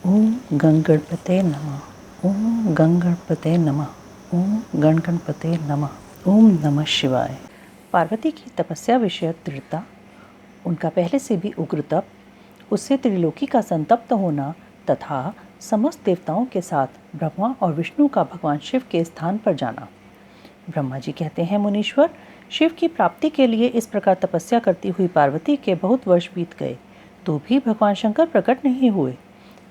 ओम गणगणपते नमः। ओम गणगणपते नमः। ओम गणगणपते नमः। ओम नमः शिवाय। पार्वती की तपस्या विषयक दृढ़ता, उनका पहले से भी उग्र तप, उससे त्रिलोकी का संतप्त होना तथा समस्त देवताओं के साथ ब्रह्मा और विष्णु का भगवान शिव के स्थान पर जाना। ब्रह्मा जी कहते हैं, मुनीश्वर, शिव की प्राप्ति के लिए इस प्रकार तपस्या करती हुई पार्वती के बहुत वर्ष बीत गए, तो भी भगवान शंकर प्रकट नहीं हुए।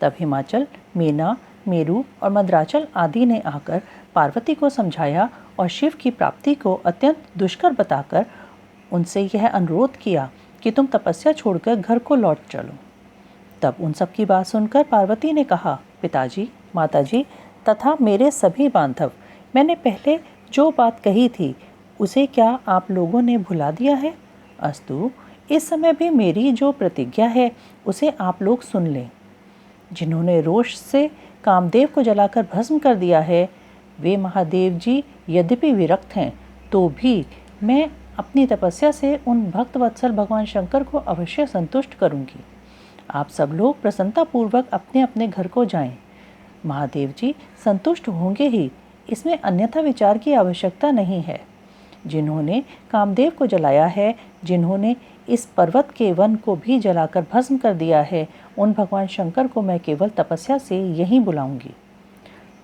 तब हिमाचल, मेना, मेरू और मद्राचल आदि ने आकर पार्वती को समझाया और शिव की प्राप्ति को अत्यंत दुष्कर बताकर उनसे यह अनुरोध किया कि तुम तपस्या छोड़कर घर को लौट चलो। तब उन सब की बात सुनकर पार्वती ने कहा, पिताजी, माताजी तथा मेरे सभी बांधव, मैंने पहले जो बात कही थी उसे क्या आप लोगों ने भुला दिया है? अस्तु, इस समय भी मेरी जो प्रतिज्ञा है उसे आप लोग सुन लें। जिन्होंने रोष से कामदेव को जलाकर भस्म कर दिया है, वे महादेव जी यद्यपि विरक्त हैं, तो भी मैं अपनी तपस्या से उन भक्तवत्सल भगवान शंकर को अवश्य संतुष्ट करूंगी। आप सब लोग प्रसन्नतापूर्वक अपने अपने घर को जाएं। महादेव जी संतुष्ट होंगे ही, इसमें अन्यथा विचार की आवश्यकता नहीं है। जिन्होंने कामदेव को जलाया है, जिन्होंने इस पर्वत के वन को भी जलाकर भस्म कर दिया है, उन भगवान शंकर को मैं केवल तपस्या से यहीं बुलाऊंगी।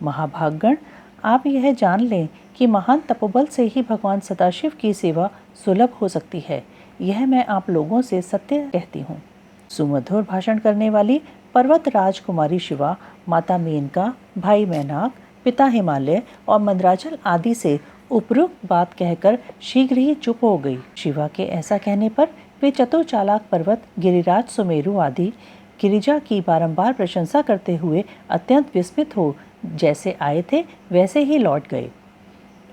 महाभागगण, आप यह जान लें कि महान तपोबल से ही भगवान सदाशिव की सेवा सुलभ हो सकती है। यह मैं आप लोगों से सत्य कहती हूँ। सुमधुर भाषण करने वाली पर्वत राजकुमारी शिवा, माता मेनका, भाई मैनाक, पिता हिमालय और मंदराचल आदि से उपरोक्त बात कहकर शीघ्र ही चुप हो गई। शिवा के ऐसा कहने पर वे चतुर चालाक पर्वत गिरिराज सुमेरु आदि गिरिजा की बारंबार प्रशंसा करते हुए अत्यंत विस्मित हो जैसे आए थे वैसे ही लौट गए।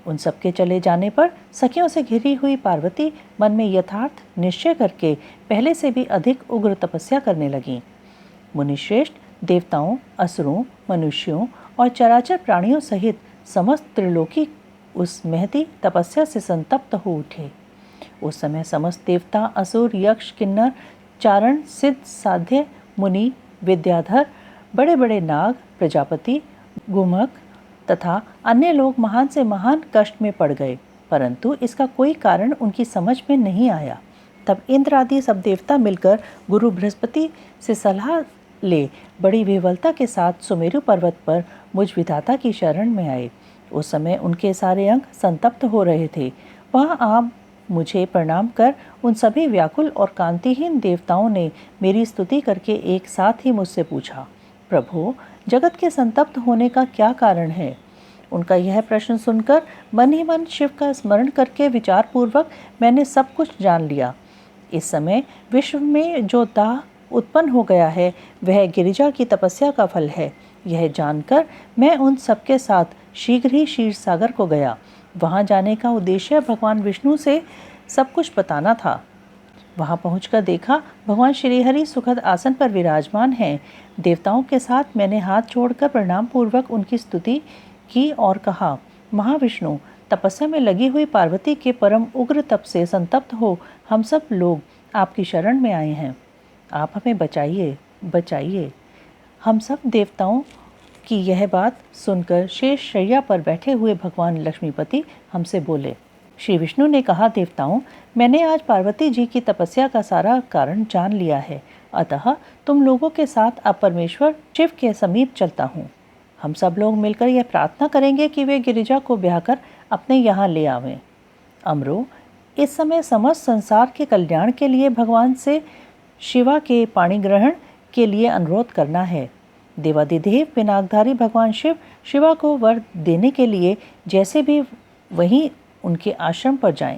उन सबके चले जाने पर सखियों से घिरी हुई पार्वती मन में यथार्थ निश्चय करके पहले से भी अधिक उग्र तपस्या करने लगी। मुनिश्रेष्ठ, देवताओं, असुरों, मनुष्यों और चराचर प्राणियों सहित समस्त त्रिलोकी उस महती तपस्या से संतप्त हो उठे। उस समय समस्त देवता, असुर, यक्ष, किन्नर, चारण, सिद्ध, साध्य, मुनि, विद्याधर, बड़े बड़े नाग, प्रजापति, गुमक तथा अन्य लोग महान से महान कष्ट में पड़ गए, परंतु इसका कोई कारण उनकी समझ में नहीं आया। तब इंद्र आदि सब देवता मिलकर गुरु बृहस्पति से सलाह ले बड़ी विह्वलता के साथ सुमेरु पर्वत पर मुझ विधाता की शरण में आए। उस समय उनके सारे अंग संतप्त हो रहे थे। वहाँ आप मुझे प्रणाम कर उन सभी व्याकुल और कांतिहीन देवताओं ने मेरी स्तुति करके एक साथ ही मुझसे पूछा, प्रभु, जगत के संतप्त होने का क्या कारण है? उनका यह प्रश्न सुनकर मन ही मन शिव का स्मरण करके विचार पूर्वक मैंने सब कुछ जान लिया। इस समय विश्व में जो दाह उत्पन्न हो गया है वह गिरिजा की तपस्या का फल है। यह जानकर मैं उन सबके साथ शीघ्र ही क्षीर सागर को गया। वहां जाने का उद्देश्य भगवान विष्णु से सब कुछ बताना था। वहां पहुंचकर देखा भगवान श्रीहरि सुखद आसन पर विराजमान हैं। देवताओं के साथ मैंने हाथ जोड़कर प्रणाम पूर्वक उनकी स्तुति की और कहा, महाविष्णु, तपस्या में लगी हुई पार्वती के परम उग्र तप से संतप्त हो हम सब लोग आपकी शरण में आए हैं। आप हमें बचाइए, बचाइए। हम सब देवताओं की यह बात सुनकर शेष शैया पर बैठे हुए भगवान लक्ष्मीपति हमसे बोले। श्री विष्णु ने कहा, देवताओं, मैंने आज पार्वती जी की तपस्या का सारा कारण जान लिया है, अतः तुम लोगों के साथ अब परमेश्वर शिव के समीप चलता हूँ। हम सब लोग मिलकर यह प्रार्थना करेंगे कि वे गिरिजा को ब्याह कर अपने यहाँ ले आवें। अमरो, इस समय समस्त संसार के कल्याण के लिए भगवान से शिवा के पाणी ग्रहण के लिए अनुरोध करना है। देवादिदेव पिनाकधारी भगवान शिव शिवा को वर देने के लिए जैसे भी वहीं उनके आश्रम पर जाएं।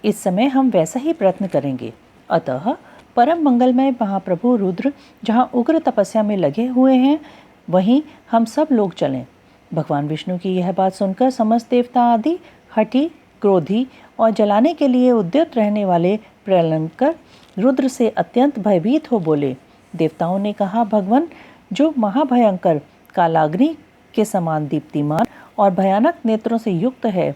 इस समय हम वैसा ही प्रयत्न करेंगे। अतः परम मंगलमय महाप्रभु रुद्र जहाँ उग्र तपस्या में लगे हुए हैं, वहीं हम सब लोग चलें। भगवान विष्णु की यह बात सुनकर समस्त देवता आदि हठी, क्रोधी और जलाने के लिए उद्यत रहने वाले प्रलंकर रुद्र से अत्यंत भयभीत हो बोले। देवताओं ने कहा, भगवान, जो महाभयंकर कालाग्नि के समान दीप्तिमान और भयानक नेत्रों से युक्त है,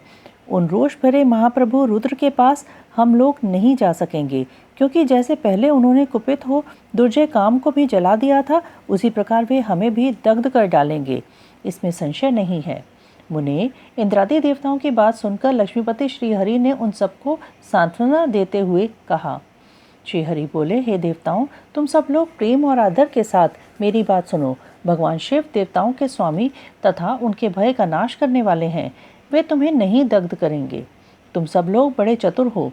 उन रोष भरे महाप्रभु रुद्र के पास हम लोग नहीं जा सकेंगे। क्योंकि जैसे पहले उन्होंने कुपित हो दुर्जय काम को भी जला दिया था, उसी प्रकार वे हमें भी दग्ध कर डालेंगे, इसमें संशय नहीं है। मुने, इंद्रादि देवताओं की बात सुनकर लक्ष्मीपति श्रीहरि ने उन सबको सांत्वना देते हुए कहा। श्रीहरि बोले, हे देवताओं, तुम सब लोग प्रेम और आदर के साथ मेरी बात सुनो। भगवान शिव देवताओं के स्वामी तथा उनके भय का नाश करने वाले हैं। वे तुम्हें नहीं दग्ध करेंगे। तुम सब लोग बड़े चतुर हो,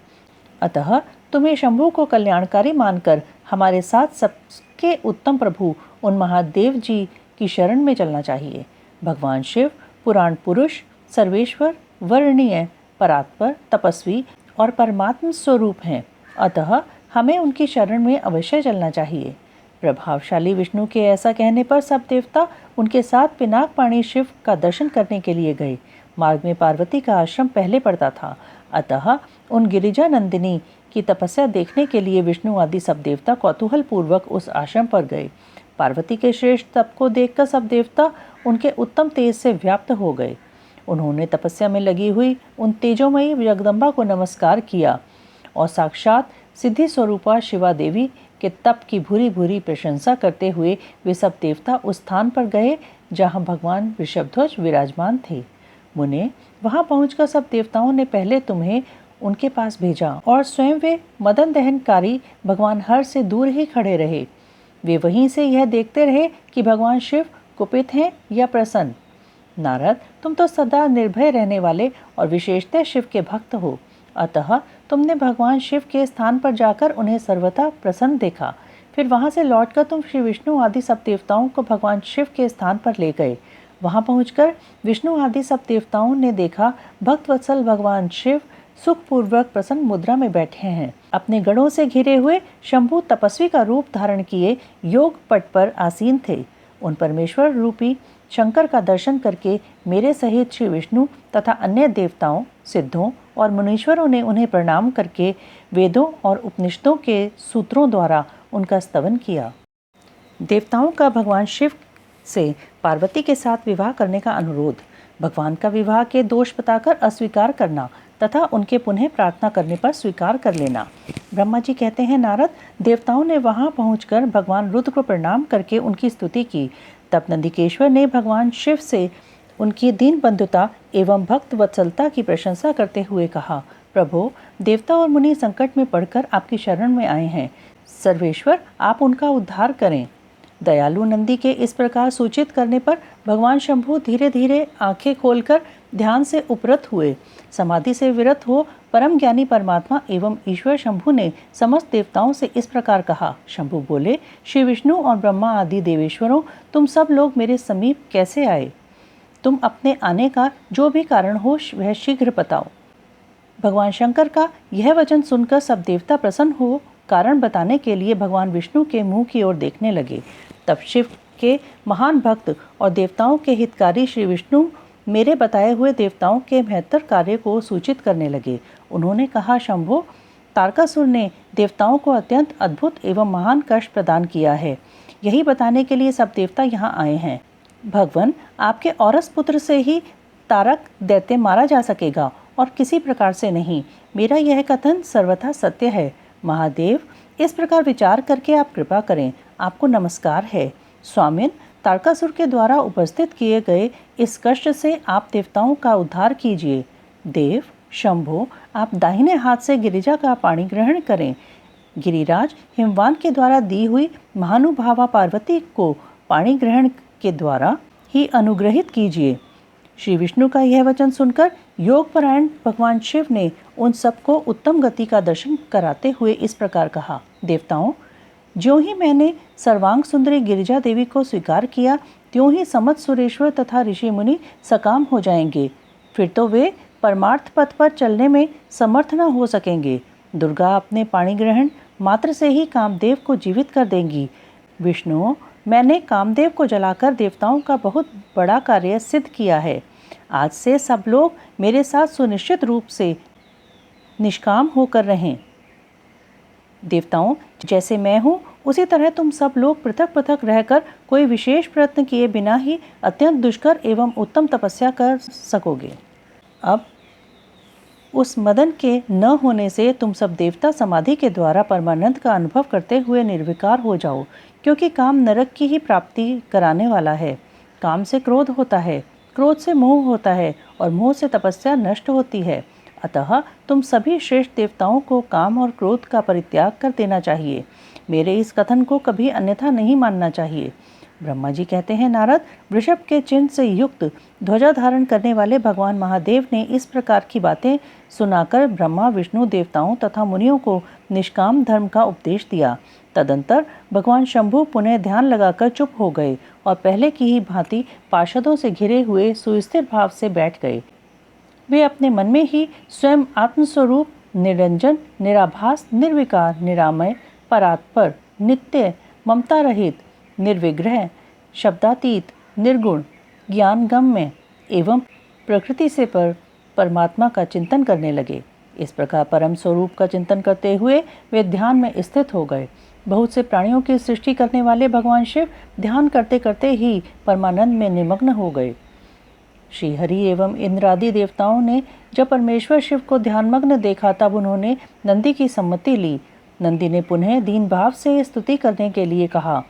अतः तुम्हें शंभु को कल्याणकारी मानकर हमारे साथ सबके उत्तम प्रभु उन महादेव जी की शरण में चलना चाहिए। भगवान शिव पुराण पुरुष, सर्वेश्वर, वर्णनीय, परात्पर, तपस्वी और परमात्म स्वरूप हैं, अतः हमें उनकी शरण में अवश्य चलना चाहिए। प्रभावशाली विष्णु के ऐसा कहने पर सब देवता उनके साथ पिनाक पाणी शिव का दर्शन करने के लिए गए। मार्ग में पार्वती का आश्रम पहले पड़ता था, अतः उन गिरिजा नंदिनी की तपस्या देखने के लिए विष्णु आदि सब देवता कौतूहल पूर्वक उस आश्रम पर गए। पार्वती के श्रेष्ठ तप को देखकर सब देवता उनके उत्तम तेज से व्याप्त हो गए। उन्होंने तपस्या में लगी हुई उन तेजोमयी जगदम्बा को नमस्कार किया और साक्षात सिद्धि स्वरूपा शिवा देवी के तप की भूरी भूरी प्रशंसा करते हुए वे सब देवता उस स्थान पर गए जहां भगवान वृषभध्वज विराजमान थे। मुने, वहां पहुंचकर सब देवताओं ने पहले तुम्हें उनके पास भेजा और स्वयं वे मदन दहनकारी भगवान हर से दूर ही खड़े रहे। वे वहीं से यह देखते रहे कि भगवान शिव कुपित हैं या प्रसन्न। नारद, तुम तो सदा निर्भय रहने वाले और विशेषतः शिव के भक्त हो, अतः तुमने भगवान शिव के स्थान पर जाकर उन्हें सर्वथा प्रसन्न देखा। फिर वहां से लौटकर तुम श्री विष्णु आदि सब देवताओं को भगवान शिव के स्थान पर ले गए। वहां पहुंचकर विष्णु आदि सब देवताओं ने देखा भक्त वत्सल भगवान शिव सुखपूर्वक प्रसन्न मुद्रा में बैठे हैं। अपने गणों से घिरे हुए शंभु तपस्वी का रूप धारण किए योग पट पर आसीन थे। उन परमेश्वर रूपी शंकर का दर्शन करके मेरे सहित श्री विष्णु तथा अन्य देवताओं, सिद्धों और मुनीश्वरों ने उन्हें प्रणाम करके वेदों और उपनिषदों के सूत्रों द्वारा उनका स्तवन किया। देवताओं का भगवान शिव से पार्वती के साथ विवाह करने का अनुरोध, भगवान का विवाह के दोष बताकर अस्वीकार करना तथा उनके पुनः प्रार्थना करने पर स्वीकार कर लेना। ब्रह्मा जी कहते हैं, नारद, देवताओं ने वहां पहुंचकर भगवान रुद्र को प्रणाम करके उनकी स्तुति की। तब नंदिकेश्वर ने भगवान शिव से उनकी दीन बंधुता एवं भक्त वत्सलता की प्रशंसा करते हुए कहा, प्रभो, देवता और मुनि संकट में पड़कर आपकी शरण में आए हैं। सर्वेश्वर, आप उनका उद्धार करें। दयालु नंदी के इस प्रकार सूचित करने पर भगवान शंभु धीरे धीरे आंखें खोलकर ध्यान से उपरत हुए। समाधि से विरत हो परम ज्ञानी परमात्मा एवं ईश्वर शंभु ने समस्त देवताओं से इस प्रकार कहा। शंभु बोले, श्री विष्णु और ब्रह्मा आदि देवेश्वरों, तुम सब लोग मेरे समीप कैसे आए? तुम अपने आने का जो भी कारण हो वह शीघ्र बताओ। भगवान शंकर का यह वचन सुनकर सब देवता प्रसन्न हो कारण बताने के लिए भगवान विष्णु के मुंह की ओर देखने लगे। तब शिव के महान भक्त और देवताओं के हितकारी श्री विष्णु मेरे बताए हुए देवताओं के महत्तर कार्य को सूचित करने लगे। उन्होंने कहा, शंभो, तारकासुर ने देवताओं को अत्यंत अद्भुत एवं महान कष्ट प्रदान किया है। यही बताने के लिए सब देवता यहाँ आए हैं। भगवान, आपके औरस पुत्र से ही तारक दैत्य मारा जा सकेगा और किसी प्रकार से नहीं। मेरा यह कथन सर्वथा सत्य है। महादेव, इस प्रकार विचार करके आप कृपा करें। आपको नमस्कार है। स्वामिन, तारकासुर के द्वारा उपस्थित किए गए इस कष्ट से आप देवताओं का उद्धार कीजिए। देव, शंभो, आप दाहिने हाथ से गिरिजा का पाणी ग्रहण करें। गिरिराज हिमवान के द्वारा दी हुई महानुभावा पार्वती को पाणी ग्रहण के द्वारा ही अनुग्रहित कीजिए। श्री विष्णु का यह वचन सुनकर योगपरायण भगवान शिव ने उन सबको उत्तम गति का दर्शन कराते हुए इस प्रकार कहा, देवताओं, ज्यों ही मैंने सर्वांग सुंदरी गिरिजा देवी को स्वीकार किया, त्यों ही समस्त सुरेश्वर तथा ऋषि मुनि सकाम हो जाएंगे। फिर तो वे परमार्थ पथ पर चलने में समर्थ न हो सकेंगे। दुर्गा अपने पाणी ग्रहण मात्र से ही कामदेव को जीवित कर देंगी। विष्णु, मैंने कामदेव को जलाकर देवताओं का बहुत बड़ा कार्य सिद्ध किया है। आज से सब लोग मेरे साथ सुनिश्चित रूप से निष्काम होकर रहें। देवताओं, जैसे मैं हूँ उसी तरह तुम सब लोग पृथक पृथक रहकर कोई विशेष प्रयत्न किए बिना ही अत्यंत दुष्कर एवं उत्तम तपस्या कर सकोगे। अब उस मदन के न होने से तुम सब देवता समाधि के द्वारा परमानंद का अनुभव करते हुए निर्विकार हो जाओ, क्योंकि काम नरक की ही प्राप्ति कराने वाला है। काम से क्रोध होता है, क्रोध से मोह होता है और मोह से तपस्या नष्ट होती है। अतः तुम सभी श्रेष्ठ देवताओं को काम और क्रोध का परित्याग कर देना चाहिए। मेरे इस कथन को कभी अन्यथा नहीं मानना चाहिए। ब्रह्मा जी कहते हैं, नारद, वृषभ के चिन्ह से युक्त ध्वजा धारण करने वाले भगवान महादेव ने इस प्रकार की बातें सुनाकर ब्रह्मा, विष्णु, देवताओं तथा मुनियों को निष्काम धर्म का उपदेश दिया। तदंतर भगवान शंभु पुनः ध्यान लगाकर चुप हो गए और पहले की ही भांति पार्षदों से घिरे हुए सुस्थिर भाव से बैठ गए। वे अपने मन में ही स्वयं आत्मस्वरूप, निरंजन, निराभास, निर्विकार, निरामय, परात्पर, नित्य, ममता रहित, निर्विग्रह, शब्दातीत, निर्गुण, ज्ञानगम्य एवं प्रकृति से पर परमात्मा का चिंतन करने लगे। इस प्रकार परम स्वरूप का चिंतन करते हुए वे ध्यान में स्थित हो गए। बहुत से प्राणियों की सृष्टि करने वाले भगवान शिव ध्यान करते करते ही परमानंद में निमग्न हो गए। श्री हरि एवं इंद्र आदि देवताओं ने जब परमेश्वर शिव को ध्यानमग्न देखा, तब उन्होंने नंदी की सम्मति ली। नंदी ने पुनः दीन भाव से स्तुति करने के लिए कहा।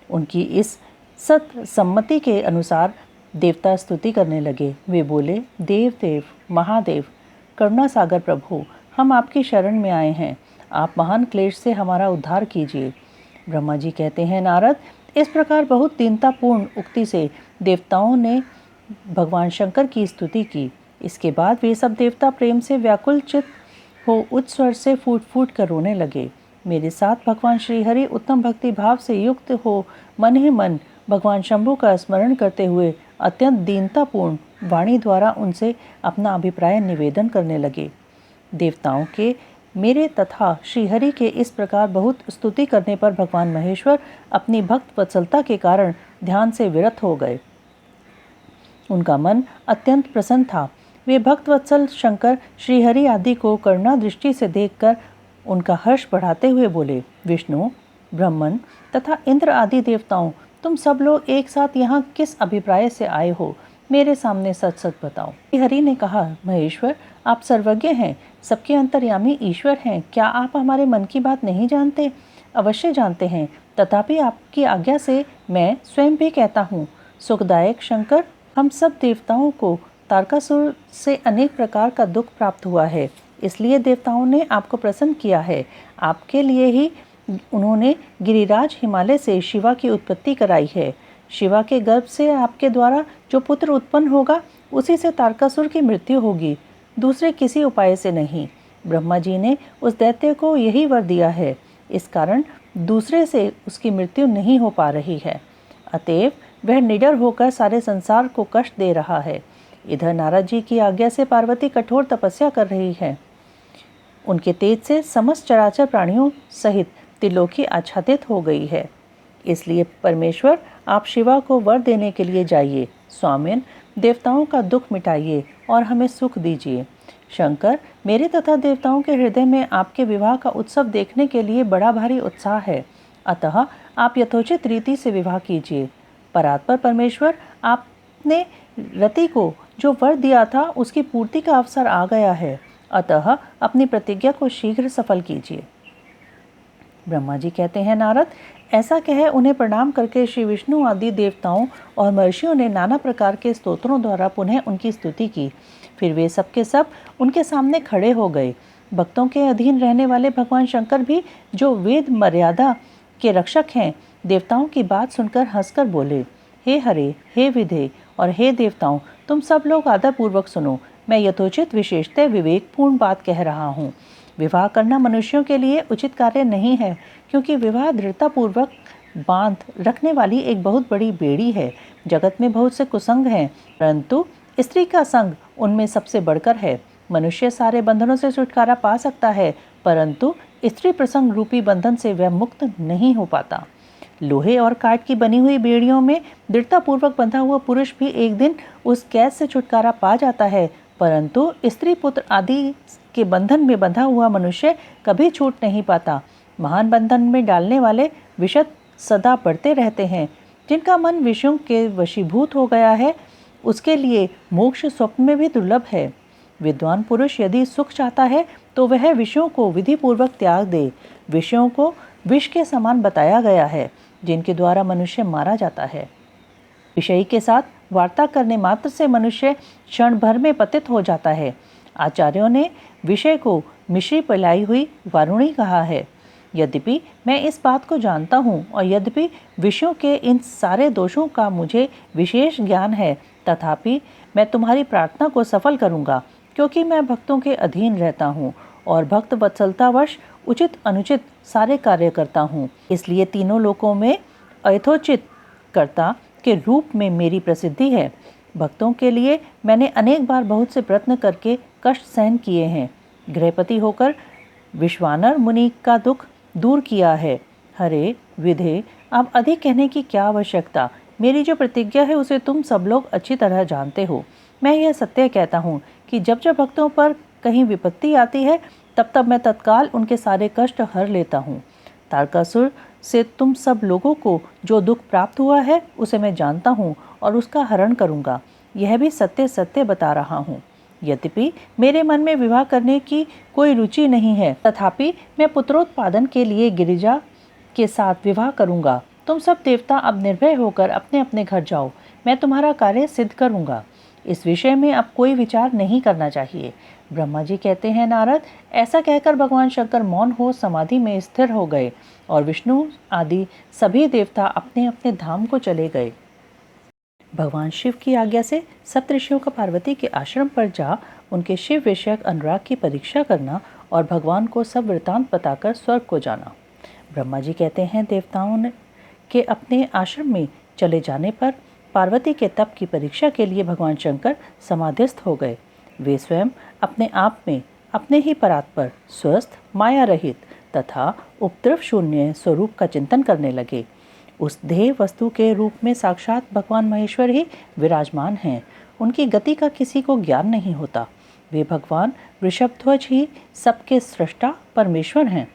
उनकी इस सत सम्मति के अनुसार देवता स्तुति करने लगे। वे बोले, देव देव, महादेव, करुणा सागर प्रभु, हम आपकी शरण में आए हैं। आप महान क्लेश से हमारा उद्धार कीजिए। ब्रह्मा जी कहते हैं, नारद, इस प्रकार बहुत दीनतापूर्ण उक्ति से देवताओं ने भगवान शंकर की स्तुति की। इसके बाद वे सब देवता प्रेम से व्याकुल चित्त हो उच्च स्वर से फूट फूट कर रोने लगे। मेरे साथ भगवान श्रीहरि उत्तम भक्ति भाव से युक्त हो मन ही मन भगवान शंभु का स्मरण करते हुए अत्यंत दीनतापूर्ण वाणी द्वारा उनसे अपना अभिप्राय निवेदन करने लगे। देवताओं के, मेरे तथा श्रीहरि के इस प्रकार बहुत स्तुति करने पर भगवान महेश्वर अपनी भक्त वत्सलता के कारण ध्यान से विरत हो गए। उनका मन अत्यंत प्रसन्न था। वे भक्त वत्सल शंकर श्रीहरि आदि को करुणा दृष्टि से देखकर उनका हर्ष बढ़ाते हुए बोले, विष्णु, ब्रह्मन तथा इंद्र आदि देवताओं, तुम सब लोग एक साथ यहाँ किस अभिप्राय से आए हो? मेरे सामने सच सच बताओ। हरि ने कहा, महेश्वर, आप सर्वज्ञ हैं, सबके अंतर्यामी ईश्वर हैं। क्या आप हमारे मन की बात नहीं जानते? अवश्य जानते हैं, तथापि आपकी आज्ञा से मैं स्वयं भी कहता हूँ। सुखदायक शंकर, हम सब देवताओं को तारकासुर से अनेक प्रकार का दुख प्राप्त हुआ है, इसलिए देवताओं ने आपको प्रसन्न किया है। आपके लिए ही उन्होंने गिरिराज हिमालय से शिवा की उत्पत्ति कराई है। शिवा के गर्भ से आपके द्वारा जो पुत्र उत्पन्न होगा, उसी से तारकासुर की मृत्यु होगी, दूसरे किसी उपाय से नहीं। ब्रह्मा जी ने उस दैत्य को यही वर दिया है, इस कारण दूसरे से उसकी मृत्यु नहीं हो पा रही है। अतएव वह निडर होकर सारे संसार को कष्ट दे रहा है। इधर नारद जी की आज्ञा से पार्वती कठोर तपस्या कर रही है। उनके तेज से समस्त चराचर प्राणियों सहित त्रिलोकी आच्छादित हो गई है। इसलिए परमेश्वर, आप शिवा को वर देने के लिए जाइए। स्वामिन, देवताओं का दुख मिटाइए और हमें सुख दीजिए। शंकर, मेरे तथा देवताओं के हृदय में आपके विवाह का उत्सव देखने के लिए बड़ा भारी उत्साह है, अतः आप यथोचित रीति से विवाह कीजिए। परात्पर परमेश्वर, आपने रति को जो वर दिया था, उसकी पूर्ति का अवसर आ गया है, अतः अपनी प्रतिज्ञा को शीघ्र सफल कीजिए। ब्रह्मा जी कहते हैं, नारद, ऐसा कह उन्हें प्रणाम करके श्री विष्णु आदि देवताओं और महर्षियों ने नाना प्रकार के स्तोत्रों द्वारा पुनः उनकी स्तुति की। फिर वे सब के सब उनके सामने खड़े हो गए। भक्तों के अधीन रहने वाले भगवान शंकर भी, जो वेद मर्यादा के रक्षक हैं, देवताओं की बात सुनकर हंसकर बोले, हे हरे, हे विधे और हे देवताओं, तुम सब लोग आदरपूर्वक सुनो। मैं यथोचित विशेषतः विवेकपूर्ण बात कह रहा हूँ। विवाह करना मनुष्यों के लिए उचित कार्य नहीं है, क्योंकि विवाह दृढ़तापूर्वक बांध रखने वाली एक बहुत बड़ी बेड़ी है। जगत में बहुत से कुसंग हैं, परंतु स्त्री का संग उनमें सबसे बढ़कर है। मनुष्य सारे बंधनों से छुटकारा पा सकता है, परंतु स्त्री प्रसंग रूपी बंधन से वह मुक्त नहीं हो पाता। लोहे और काठ की बनी हुई बेड़ियों में दृढ़तापूर्वक बंधा हुआ पुरुष भी एक दिन उस कैद से छुटकारा पा जाता है, परंतु स्त्री पुत्र आदि के बंधन में बंधा हुआ मनुष्य कभी छूट नहीं पाता। महान बंधन में डालने वाले विषद सदा बढ़ते रहते हैं। जिनका मन विषयों के वशीभूत हो गया है, उसके लिए मोक्ष स्वप्न में भी दुर्लभ है। विद्वान पुरुष यदि सुख चाहता है तो वह विषयों को विधिपूर्वक त्याग दे। विषयों को विष के समान बताया गया है, जिनके द्वारा मनुष्य मारा जाता है। विषयी के साथ वार्ता करने मात्र से मनुष्य क्षण भर में पतित हो जाता है। आचार्यों ने विषय को मिश्री पिलाई हुई वारुणी कहा है। यद्यपि मैं इस बात को जानता हूँ और यद्यपि विषयों के इन सारे दोषों का मुझे विशेष ज्ञान है, तथापि मैं तुम्हारी प्रार्थना को सफल करूँगा, क्योंकि मैं भक्तों के अधीन रहता हूँ और भक्त वत्सलतावश उचित अनुचित सारे कार्य करता हूँ। इसलिए तीनों लोकों में यथोचित कर्ता के रूप में मेरी प्रसिद्धि है। भक्तों के लिए मैंने अनेक बार बहुत से प्रयत्न करके कष्ट सहन किए हैं। गृहपति होकर विश्वानर मुनि का दुख दूर किया है। हरे विधे, अब अधिक कहने की क्या आवश्यकता। मेरी जो प्रतिज्ञा है उसे तुम सब लोग अच्छी तरह जानते हो। मैं यह सत्य कहता हूँ कि जब जब भक्तों पर कहीं विपत्ति आती है तब तब मैं तत्काल उनके सारे कष्ट हर लेता हूँ। तारकासुर से तुम सब लोगों को जो दुख प्राप्त हुआ है उसे मैं जानता हूँ और उसका हरण करूँगा। यह भी सत्य सत्य बता रहा हूँ। यद्यपि मेरे मन में विवाह करने की कोई रुचि नहीं है, तथापि मैं पुत्रोत्पादन के लिए गिरिजा के साथ विवाह करूँगा। तुम सब देवता अब निर्भय होकर अपने अपने घर जाओ, मैं तुम्हारा कार्य सिद्ध करूँगा। इस विषय में अब कोई विचार नहीं करना चाहिए। ब्रह्मा जी कहते हैं, नारद, ऐसा कहकर भगवान शंकर मौन हो समाधि में स्थिर हो गए और विष्णु आदि सभी देवता अपने अपने धाम को चले गए। भगवान शिव की आज्ञा से सप्तऋषियों का पार्वती के आश्रम पर जा उनके शिव विषयक अनुराग की परीक्षा करना और भगवान को सब वृतांत बताकर स्वर्ग को जाना। ब्रह्मा जी कहते हैं, देवताओं के अपने आश्रम में चले जाने पर पार्वती के तप की परीक्षा के लिए भगवान शंकर समाधिस्थ हो गए। वे स्वयं अपने आप में अपने ही परात्पर, स्वस्थ, माया रहित तथा उपद्रव शून्य स्वरूप का चिंतन करने लगे। उस ध्येय वस्तु के रूप में साक्षात भगवान महेश्वर ही विराजमान हैं। उनकी गति का किसी को ज्ञान नहीं होता। वे भगवान वृषभध्वज ही सबके सृष्टा परमेश्वर हैं।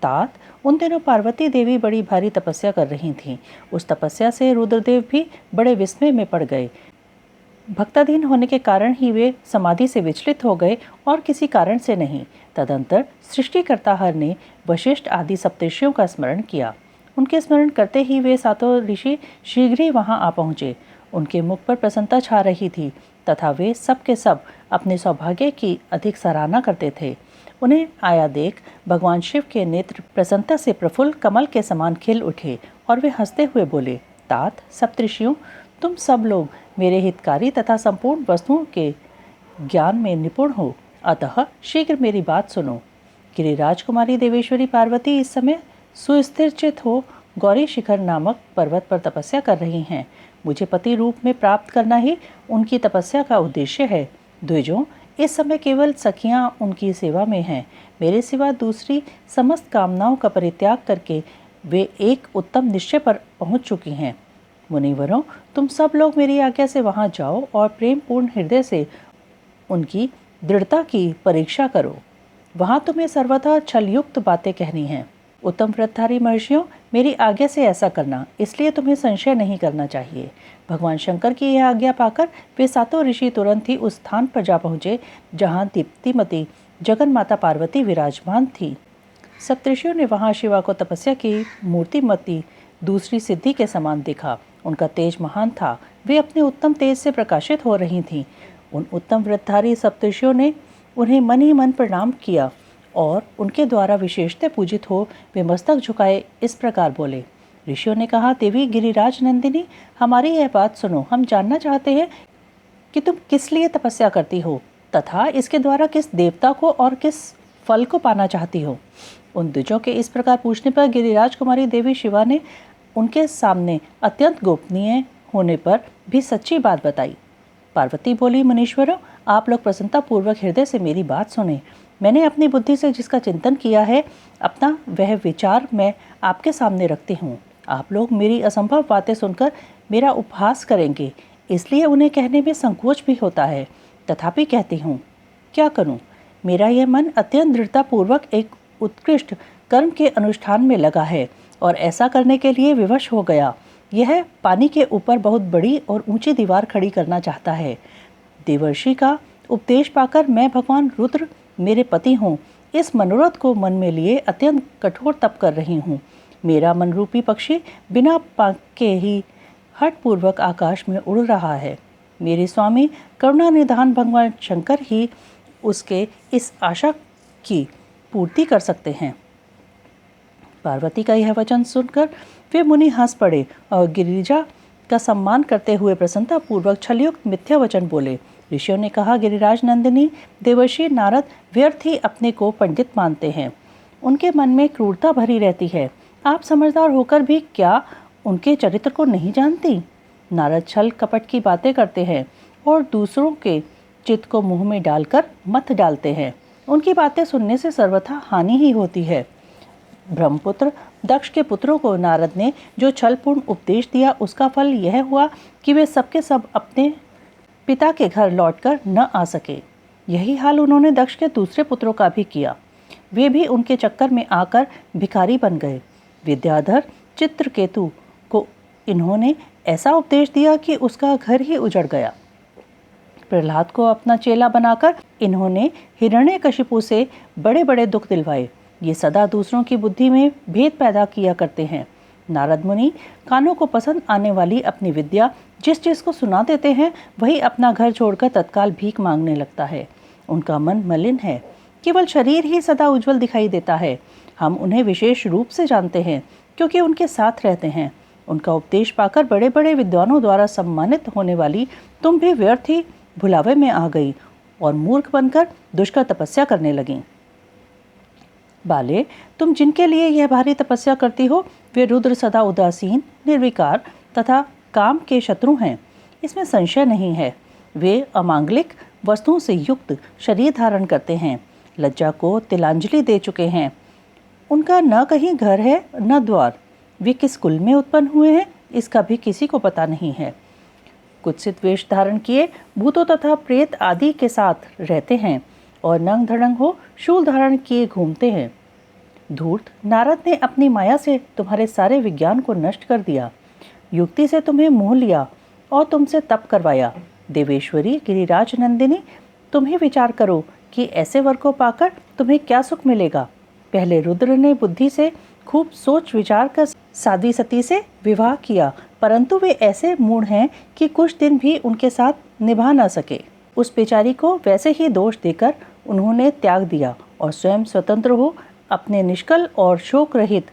तात उन दिनों पार्वती देवी बड़ी भारी तपस्या कर रही थीं। उस तपस्या से रुद्रदेव भी बड़े विस्मय में पड़ गए। भक्ताधीन होने के कारण ही वे समाधि से विचलित हो गए और किसी कारण से नहीं। तदंतर सृष्टिकर्ता हर ने वशिष्ठ आदि सप्तर्षियों का स्मरण किया। उनके स्मरण करते ही वे सातों ऋषि शीघ्र ही वहां आ पहुँचे। उनके मुख पर प्रसन्नता छा रही थी तथा वे सब के सब अपने सौभाग्य की अधिक सराहना करते थे। उन्हें आया देख भगवान शिव के नेत्र प्रसन्नता से प्रफुल्ल कमल के समान खिल उठे और वे हंसते हुए बोले, तात, सप्तऋषियों, तुम सब लोग मेरे हितकारी तथा संपूर्ण वस्तुओं के ज्ञान में निपुण हो, अतः शीघ्र मेरी बात सुनो। गिरिराज कुमारी देवेश्वरी पार्वती इस समय सुस्थिर चित हो गौरी शिखर नामक पर्वत पर तपस्या कर रही हैं। मुझे पति रूप में प्राप्त करना ही उनकी तपस्या का उद्देश्य है। द्विजों, इस समय केवल सखियां उनकी सेवा में हैं। मेरे सिवा दूसरी समस्त कामनाओं का परित्याग करके वे एक उत्तम निश्चय पर पहुंच चुकी हैं। मुनिवरों, तुम सब लोग मेरी आज्ञा से वहां जाओ और प्रेम पूर्ण हृदय से उनकी दृढ़ता की परीक्षा करो। वहां तुम्हें सर्वथा छलयुक्त बातें कहनी हैं। उत्तम व्रतधारी महर्षियों, मेरी आज्ञा से ऐसा करना, इसलिए तुम्हें संशय नहीं करना चाहिए। भगवान शंकर की यह आज्ञा पाकर वे सातों ऋषि तुरंत ही उस स्थान पर जा पहुँचे जहाँ दीप्तिमती जगन माता पार्वती विराजमान थी। सप्तऋषियों ने वहाँ शिवा को तपस्या की मूर्तिमती दूसरी सिद्धि के समान देखा। उनका तेज महान था। वे अपने उत्तम तेज से प्रकाशित हो रही थीं। उन उत्तम व्रतधारी सप्तऋषियों ने उन्हें मन ही मन प्रणाम किया और उनके द्वारा विशेषतः पूजित हो वे मस्तक झुकाए इस प्रकार बोले। ऋषियों ने कहा, देवी गिरिराज नंदिनी, हमारी यह बात सुनो। हम जानना चाहते हैं कि तुम किस लिए तपस्या करती हो तथा इसके द्वारा किस देवता को और किस फल को पाना चाहती हो। उन द्विजों के इस प्रकार पूछने पर गिरिराज कुमारी देवी शिवा ने उनके सामने अत्यंत गोपनीय होने पर भी सच्ची बात बताई। पार्वती बोली, मुनीश्वरों, आप लोग प्रसन्नता पूर्वक हृदय से मेरी बात सुने। मैंने अपनी बुद्धि से जिसका चिंतन किया है, अपना वह विचार मैं आपके सामने रखती हूँ। आप लोग मेरी असंभव बातें सुनकर मेरा उपहास करेंगे, इसलिए उन्हें कहने में संकोच भी होता है। तथापि कहती हूँ, क्या करूँ? मेरा यह मन अत्यंत दृढ़तापूर्वक एक उत्कृष्ट कर्म के अनुष्ठान में लगा है और ऐसा करने के लिए विवश हो गया। यह पानी के ऊपर बहुत बड़ी और ऊंची दीवार खड़ी करना चाहता है। देवर्षि का उपदेश पाकर मैं भगवान रुद्र मेरे पति हूँ, इस मनोरथ को मन में लिए अत्यंत कठोर तप कर रही हूँ। मेरा मन रूपी पक्षी बिना पंख के ही हठपूर्वक आकाश में उड़ रहा है। मेरे स्वामी करुणा निधान भगवान शंकर ही उसके इस आशा की पूर्ति कर सकते हैं। पार्वती का यह वचन सुनकर वे मुनि हंस पड़े और गिरिजा का सम्मान करते हुए प्रसन्नता पूर्वक छलयुक्त मिथ्या वचन बोले। ऋषियों ने कहा, गिरिराज नंदिनी देवर्षि नारद व्यर्थ ही अपने को पंडित मानते हैं। उनके मन में क्रूरता भरी रहती है। आप समझदार होकर भी क्या उनके चरित्र को नहीं जानती? नारद छल कपट की बातें करते हैं और दूसरों के चित्त को मुंह में डालकर मत डालते हैं। उनकी बातें सुनने से सर्वथा हानि ही होती है। ब्रह्मपुत्र दक्ष के पुत्रों को नारद ने जो छलपूर्ण उपदेश दिया, उसका फल यह हुआ कि वे सबके सब अपने पिता के घर लौटकर न आ सके। यही हाल उन्होंने दक्ष के दूसरे पुत्रों का भी किया। वे भी उनके चक्कर में आकर भिखारी बन गए। विद्याधर चित्रकेतु को इन्होंने ऐसा उपदेश दिया कि उसका घर ही उजड़ गया। प्रहलाद को अपना चेला बनाकर इन्होंने हिरण्यकशिपु से बड़े बड़े दुख दिलवाए। ये सदा दूसरों की बुद्धि में भेद पैदा किया करते हैं। नारद मुनि कानों को पसंद आने वाली अपनी विद्या जिस चीज को सुना देते हैं, वही अपना घर छोड़कर तत्काल भीख मांगने लगता है। उनका मन मलिन है, केवल शरीर ही सदा उज्जवल दिखाई देता है। हम उन्हें विशेष रूप से जानते हैं क्योंकि उनके साथ रहते हैं। उनका उपदेश पाकर बड़े बड़े विद्वानों द्वारा सम्मानित होने वाली तुम भी व्यर्थ ही भुलावे में आ गई और मूर्ख बनकर दुष्कर तपस्या करने लगी। बाले, तुम जिनके लिए यह भारी तपस्या करती हो, वे रुद्र सदा उदासीन, निर्विकार तथा काम के शत्रु हैं। इसमें संशय नहीं है। वे अमांगलिक वस्तुओं से युक्त शरीर धारण करते हैं, लज्जा को तिलांजलि दे चुके हैं। उनका न कहीं घर है न द्वार। वे किस कुल में उत्पन्न हुए हैं, इसका भी किसी को पता नहीं है। कुत्सित वेश धारण किए भूतों तथा प्रेत आदि के साथ रहते हैं और नंग धड़ंग हो शूल धारण किए घूमते हैं। धूर्त, नारद ने अपनी माया से तुम्हारे सारे विज्ञान को नष्ट कर दिया। युक्ति से तुम्हें मोह लिया और तुमसे तप करवाया। देवेश्वरी गिरिराज नंदिनी, तुम ही विचार करो कि ऐसे वर को पाकर तुम्हें क्या सुख मिलेगा। पहले रुद्र ने बुद्धि से खूब सोच विचार कर साध्वी सती से विवाह किया, परंतु वे ऐसे मूढ़ हैं कि कुछ दिन भी उनके साथ निभा न सके। उस बेचारी को वैसे ही दोष देकर उन्होंने त्याग दिया और स्वयं स्वतंत्र हो अपने निष्कल और शोक रहित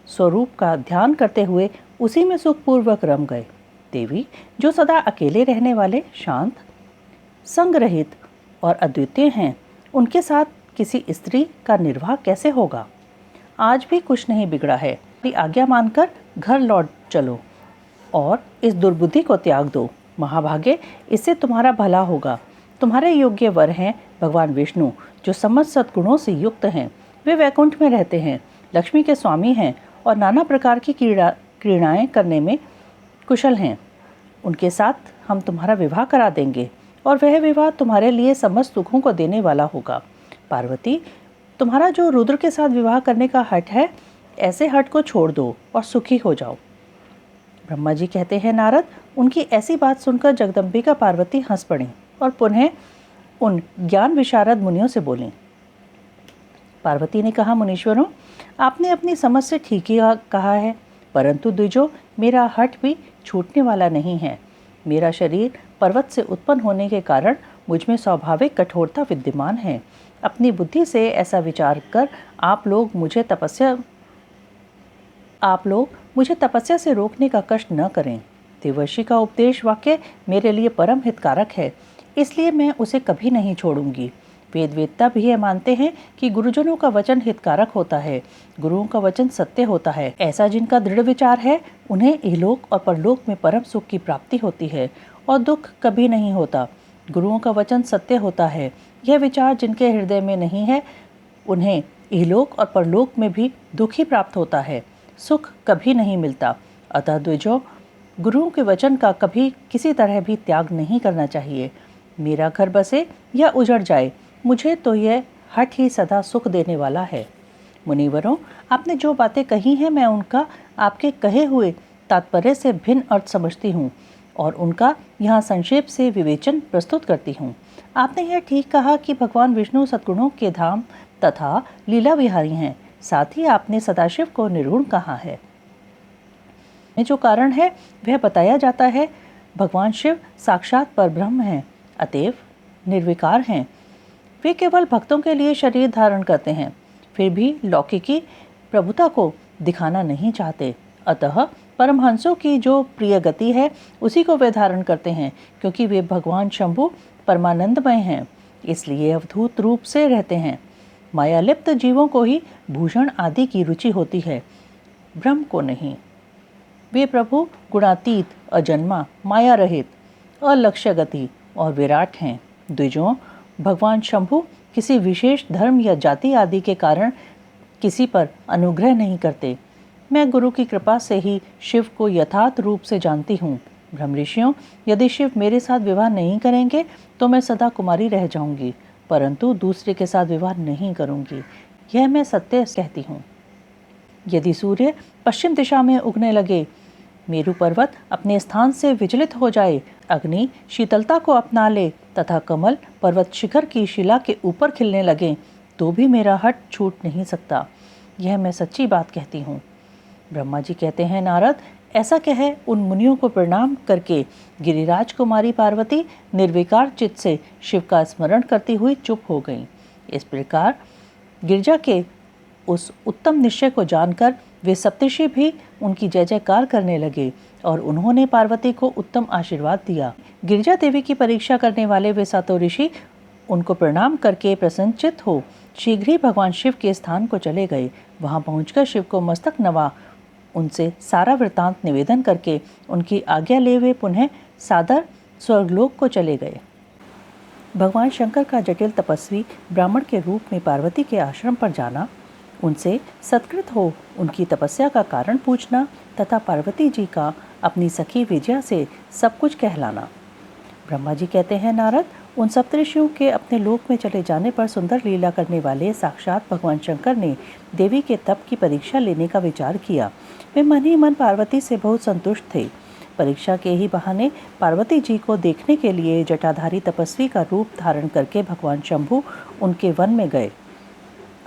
स्वरूप का ध्यान करते हुए उसी में सुखपूर्वक रम गए। देवी, जो सदा अकेले रहने वाले, शांत, संग रहित और अद्वितीय हैं, उनके साथ किसी स्त्री का निर्वाह कैसे होगा? आज भी कुछ नहीं बिगड़ा है। आज्ञा मानकर घर लौट चलो और इस दुर्बुद्धि को त्याग दो। महाभागे, इससे तुम्हारा भला होगा। तुम्हारे योग्य वर हैं भगवान विष्णु, जो समस्त सद्गुणों से युक्त हैं। वे वैकुंठ में रहते हैं, लक्ष्मी के स्वामी हैं और नाना प्रकार की क्रीड़ाएं करने में कुशल हैं। उनके साथ हम तुम्हारा विवाह करा देंगे और वह विवाह तुम्हारे लिए समस्त सुखों को देने वाला होगा। पार्वती, तुम्हारा जो रुद्र के साथ विवाह करने का हठ है, ऐसे हठ को छोड़ दो और सुखी हो जाओ। ब्रह्मा जी कहते हैं, नारद, उनकी ऐसी बात सुनकर जगदम्बिका पार्वती हंस पड़ी और पुनः उन ज्ञान विशारद मुनियों से बोली। पार्वती ने कहा, मुनीश्वरों, आपने अपनी समझ से ठीक ही कहा है, परंतु द्विजो, मेरा हठ भी छूटने वाला नहीं है। मेरा शरीर पर्वत से उत्पन्न होने के कारण मुझ में स्वाभाविक कठोरता विद्यमान है। अपनी बुद्धि से ऐसा विचार कर आप लोग मुझे तपस्या से रोकने का कष्ट न करें। देवर्षि का उपदेश वाक्य मेरे लिए परम हितकारक है, इसलिए मैं उसे कभी नहीं छोड़ूंगी। वेदवेत्ता भी यह मानते हैं कि गुरुजनों का वचन हितकारक होता है, गुरुओं का वचन सत्य होता है। ऐसा जिनका दृढ़ विचार है, उन्हें इहलोक और परलोक में परम सुख की प्राप्ति होती है और दुख कभी नहीं होता। गुरुओं का वचन सत्य होता है। यह विचार जिनके हृदय में नहीं है, उन्हें इहलोक और परलोक में भी दुख ही प्राप्त होता है, सुख कभी नहीं मिलता। अतः द्विजो, गुरुओं के वचन का कभी किसी तरह भी त्याग नहीं करना चाहिए। मेरा घर बसे या उजड़ जाए, मुझे तो यह हठ ही सदा सुख देने वाला है। मुनिवरों, आपने जो बातें कही हैं, मैं उनका आपके कहे हुए तात्पर्य से भिन्न अर्थ समझती हूँ और उनका यहाँ संक्षेप से विवेचन प्रस्तुत करती हूँ। आपने यह ठीक कहा कि भगवान विष्णु सद्गुणों के धाम तथा लीला विहारी हैं। साथ ही आपने सदाशिव को निर्गुण कहा है। जो कारण है वह बताया जाता है। भगवान शिव साक्षात परब्रह्म हैं, अतएव निर्विकार हैं। वे केवल भक्तों के लिए शरीर धारण करते हैं, फिर भी लौकिकी प्रभुता को दिखाना नहीं चाहते। अतः परमहंसों की जो प्रिय गति है उसी को वे धारण करते हैं, क्योंकि वे भगवान शंभु परमानंदमय हैं, इसलिए अवधूत रूप से रहते हैं। मायालिप्त जीवों को ही भूषण आदि की रुचि होती है, ब्रह्म को नहीं। वे प्रभु गुणातीत, अजन्मा, माया रहित, अलक्ष्य गति और विराट हैं। द्विजों, भगवान शंभु किसी विशेष धर्म या जाति आदि के कारण किसी पर अनुग्रह नहीं करते। मैं गुरु की कृपा से ही शिव को यथार्थ रूप से जानती हूँ। ब्रह्म ऋषियों, यदि शिव मेरे साथ विवाह नहीं करेंगे तो मैं सदा कुमारी रह जाऊंगी, परंतु दूसरे के साथ विवाह नहीं करूंगी, यह मैं सत्य कहती हूँ। यदि सूर्य पश्चिम दिशा में उगने लगे, मेरु पर्वत अपने स्थान से विचलित हो जाए, अग्नि शीतलता को अपना ले तथा कमल पर्वत शिखर की शिला के ऊपर खिलने लगे, तो भी मेरा हट छूट नहीं सकता। यह मैं सच्ची बात कहती हूँ। ब्रह्मा जी कहते हैं, नारद, ऐसा कह उन मुनियों को प्रणाम करके गिरिराज कुमारी पार्वती निर्विकार चित्त से शिव का स्मरण करती हुई चुप हो गई। इस प्रकार गिरजा के उस उत्तम निश्चय को जानकर वे सप्तर्षि भी उनकी जय जयकार करने लगे और उन्होंने पार्वती को उत्तम आशीर्वाद दिया। गिरिजा देवी की परीक्षा करने वाले वे सातों ऋषि उनको प्रणाम करके प्रसन्नचित्त हो शीघ्र ही भगवान शिव के स्थान को चले गए। वहां पहुंचकर शिव को मस्तक नवा उनसे सारा वृतांत निवेदन करके उनकी आज्ञा ले वे पुनः सादर स्वर्गलोक को चले गए। भगवान शंकर का जटिल तपस्वी ब्राह्मण के रूप में पार्वती के आश्रम पर जाना, उनसे सत्कृत हो उनकी तपस्या का कारण पूछना तथा पार्वती जी का अपनी सखी विजया से सब कुछ कहलाना। ब्रह्मा जी कहते हैं, नारद, उन सप्तऋषियों के अपने लोक में चले जाने पर सुंदर लीला करने वाले साक्षात भगवान शंकर ने देवी के तप की परीक्षा लेने का विचार किया। वे मन ही मन पार्वती से बहुत संतुष्ट थे। परीक्षा के ही बहाने पार्वती जी को देखने के लिए जटाधारी तपस्वी का रूप धारण करके भगवान शंभु उनके वन में गए।